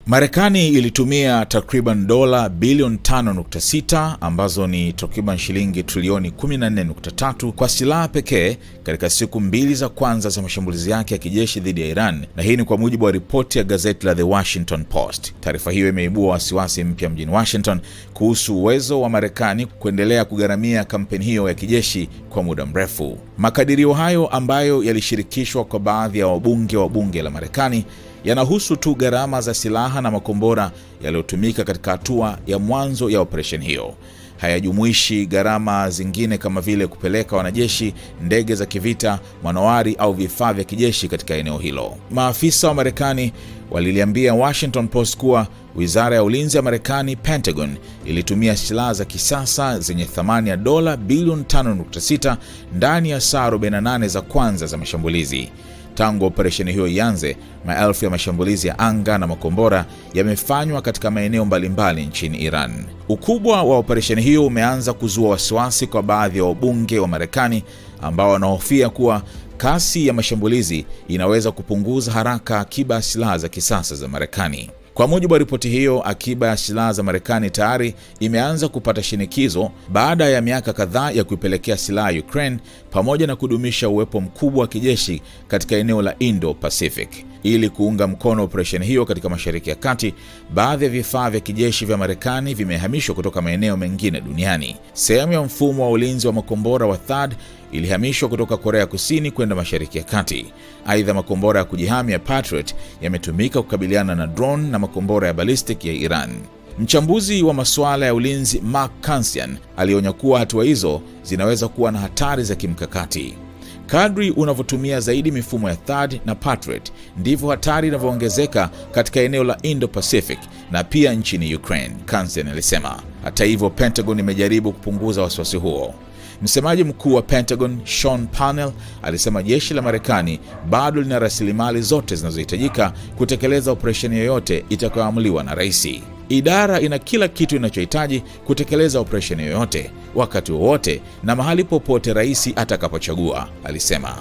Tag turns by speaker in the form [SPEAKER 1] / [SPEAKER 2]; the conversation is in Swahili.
[SPEAKER 1] Marekani ilitumia takriban dola bilioni 5.6 ambazo ni takriban shilingi trilioni 14.3 kwa silaha pekee katika siku mbili za kwanza za mashambulizi yake ya kijeshi dhidi ya Iran, na hii ni kwa mujibu wa ripoti ya gazeti la The Washington Post. Taarifa hiyo imeibua wasiwasi mpya mjini Washington kuhusu uwezo wa Marekani kuendelea kugharamia kampeni hiyo ya kijeshi kwa muda mrefu. Makadirio hayo ambayo yalishirikishwa kwa baadhi ya wabunge wa bunge la Marekani yanahusu tu gharama za silaha na makombora yaliyotumika katika hatua ya mwanzo ya operesheni hiyo. Hayajumuishi gharama zingine kama vile kupeleka wanajeshi, ndege za kivita, manowari au vifaa vya kijeshi katika eneo hilo. Maafisa wa Marekani waliliambia Washington Post kuwa Wizara ya Ulinzi ya Marekani, Pentagon, ilitumia silaha za kisasa zenye thamani ya dola bilioni 5.6 ndani ya saa 48 za kwanza za mashambulizi. Tangu operesheni hiyo ianze, maelfu ya mashambulizi ya anga na makombora yamefanywa katika maeneo mbalimbali nchini Iran. Ukubwa wa operesheni hiyo umeanza kuzua wasiwasi kwa baadhi ya wabunge wa Marekani ambao wanahofia kuwa kasi ya mashambulizi inaweza kupunguza haraka akiba ya silaha za kisasa za Marekani. Kwa mujibu wa ripoti hiyo, akiba ya silaha za Marekani tayari imeanza kupata shinikizo baada ya miaka kadhaa ya kuipelekea silaha Ukraine, pamoja na kudumisha uwepo mkubwa wa kijeshi katika eneo la Indo-Pacific. Ili kuunga mkono operesheni hiyo katika Mashariki ya Kati, baadhi ya vifaa vya kijeshi vya Marekani vimehamishwa kutoka maeneo mengine duniani. Sehemu ya mfumo wa ulinzi wa makombora wa THAAD ilihamishwa kutoka Korea Kusini kwenda Mashariki ya Kati. Aidha, makombora ya kujihami ya Patriot yametumika kukabiliana na drone na makombora ya ballistic ya Iran. Mchambuzi wa masuala ya ulinzi Mark Kansian alionya kuwa hatua hizo zinaweza kuwa na hatari za kimkakati. Kadri unavyotumia zaidi mifumo ya THAAD na Patriot, ndivyo hatari inavyoongezeka katika eneo la Indo-Pacific na pia nchini Ukraine, Kansian alisema. Hata hivyo, Pentagon imejaribu kupunguza wasiwasi huo. Msemaji mkuu wa Pentagon, Sean Parnell, alisema jeshi la Marekani bado lina rasilimali zote zinazohitajika kutekeleza operesheni yoyote itakayoamuliwa na rais. Idara ina kila kitu inachohitaji kutekeleza operesheni yoyote, wakati wowote na mahali popote rais atakapochagua, alisema.